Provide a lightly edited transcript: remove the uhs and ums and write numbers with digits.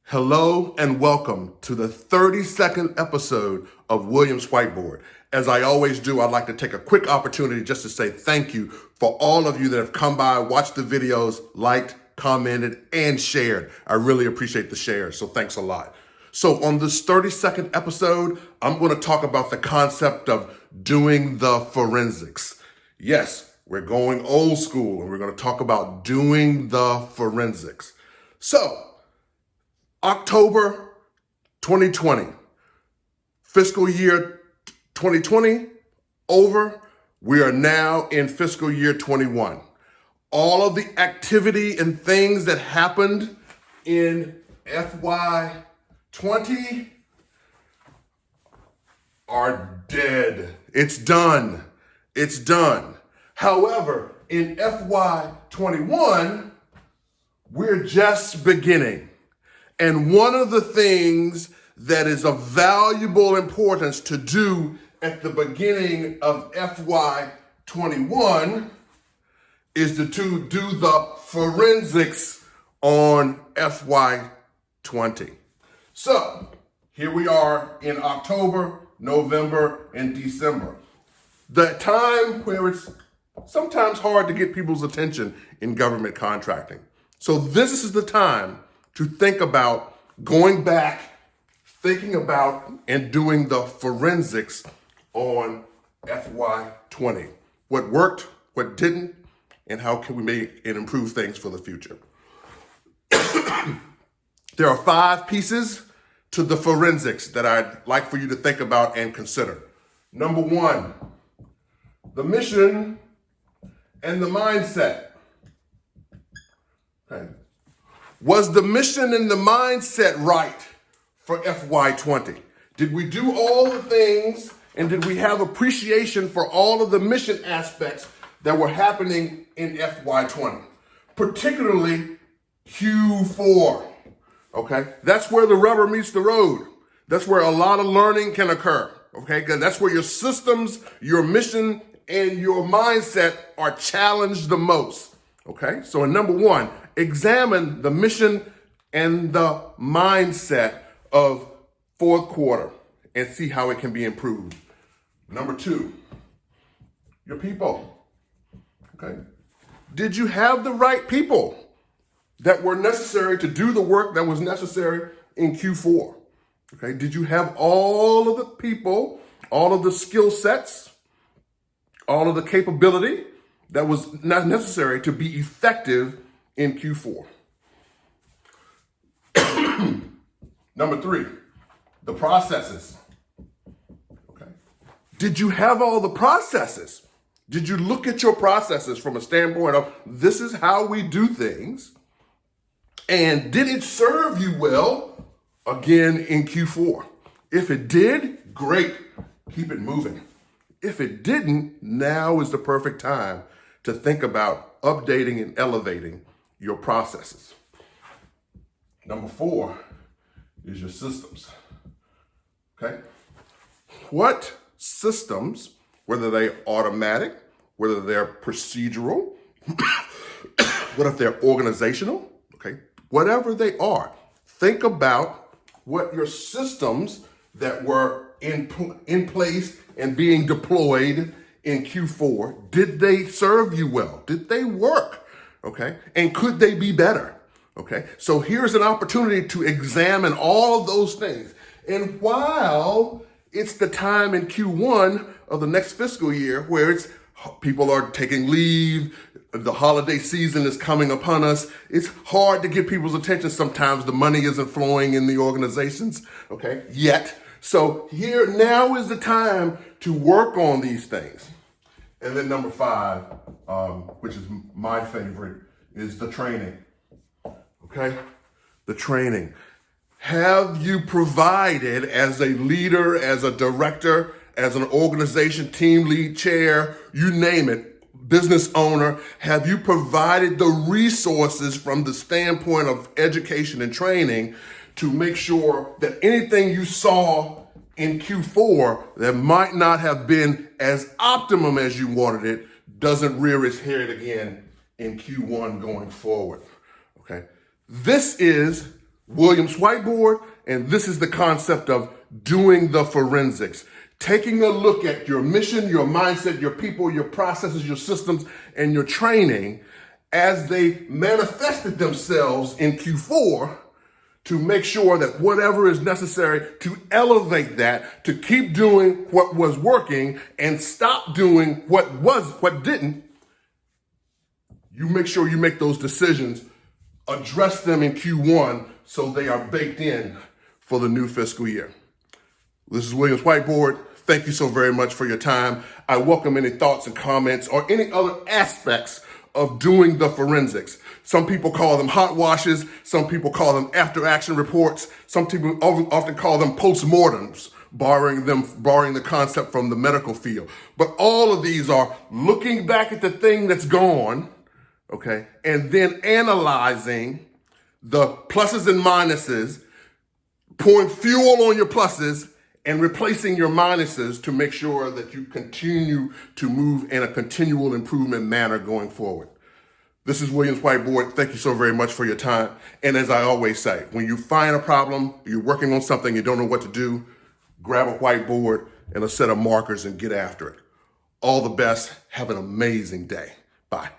Hello and welcome to the 32nd episode of Williams Whiteboard. As I always do, I'd like to take a quick opportunity just to say thank you for all of you that have come by, watched the videos, liked, commented, and shared. I really appreciate the shares, so thanks a lot. So on this 32nd episode, I'm going to talk about the concept of doing the forensics. Yes, we're going old school and we're going to talk about doing the forensics. So, October 2020, fiscal year 2020 over. We are now in fiscal year 21. All of the activity and things that happened in FY 20 are dead. It's done. It's done. However, in FY 21, we're just beginning. And one of the things that is of valuable importance to do at the beginning of FY 21 is to do the forensics on FY 20. So here we are in October, November, and December. The time where it's sometimes hard to get people's attention in government contracting. So this is the time to think about going back, thinking about and doing the forensics on FY 20. What worked, what didn't, and how can we make and improve things for the future. There are 5 pieces to the forensics that I'd like for you to think about and consider. Number 1, the mission and the mindset. Okay. Was the mission and the mindset right for FY 20? Did we do all the things and did we have appreciation for all of the mission aspects that were happening in FY 20? Particularly Q4, okay? That's where the rubber meets the road. That's where a lot of learning can occur, okay? Because that's where your systems, your mission, and your mindset are challenged the most, okay? So in number 1, examine the mission and the mindset of fourth quarter and see how it can be improved. Number 2, your people. Okay. Did you have the right people that were necessary to do the work that was necessary in Q4? Okay. Did you have all of the people, all of the skill sets, all of the capability that was not necessary to be effective in Q4? Number 3, the processes. Okay. Did you have all the processes? Did you look at your processes from a standpoint of this is how we do things? And did it serve you well again in Q4? If it did, great. Keep it moving. If it didn't, now is the perfect time to think about updating and elevating your processes. Number 4 is your systems. Okay? What systems, whether they're automatic, whether they're procedural, what if they're organizational, okay? Whatever they are, think about what your systems that were in place and being deployed in Q4, did they serve you well? Did they work? Okay. And could they be better? Okay. So here's an opportunity to examine all of those things. And while it's the time in Q1 of the next fiscal year where it's people are taking leave, the holiday season is coming upon us, it's hard to get people's attention. Sometimes the money isn't flowing in the organizations, okay, yet. So here now is the time to work on these things. And then number 5, which is my favorite, is the training. Okay? The training. Have you provided as a leader, as a director, as an organization, team lead, chair, you name it, business owner, have you provided the resources from the standpoint of education and training to make sure that anything you saw in Q4 that might not have been as optimum as you wanted it doesn't rear its head again in Q1 going forward, okay? This is Williams Whiteboard, and this is the concept of doing the forensics. Taking a look at your mission, your mindset, your people, your processes, your systems, and your training as they manifested themselves in Q4 to make sure that whatever is necessary to elevate that, to keep doing what was working and stop doing what didn't. You make sure you make those decisions, address them in Q1 so they are baked in for the new fiscal year. This is Williams Whiteboard. Thank you so very much for your time. I welcome any thoughts and comments or any other aspects of doing the forensics. Some people call them hot washes. Some people call them after action reports. Some people often call them postmortems, borrowing the concept from the medical field. But all of these are looking back at the thing that's gone, okay, and then analyzing the pluses and minuses, pouring fuel on your pluses, and replacing your minuses to make sure that you continue to move in a continual improvement manner going forward. This is Williams Whiteboard. Thank you so very much for your time. And as I always say, when you find a problem, you're working on something, you don't know what to do, grab a whiteboard and a set of markers and get after it. All the best. Have an amazing day. Bye.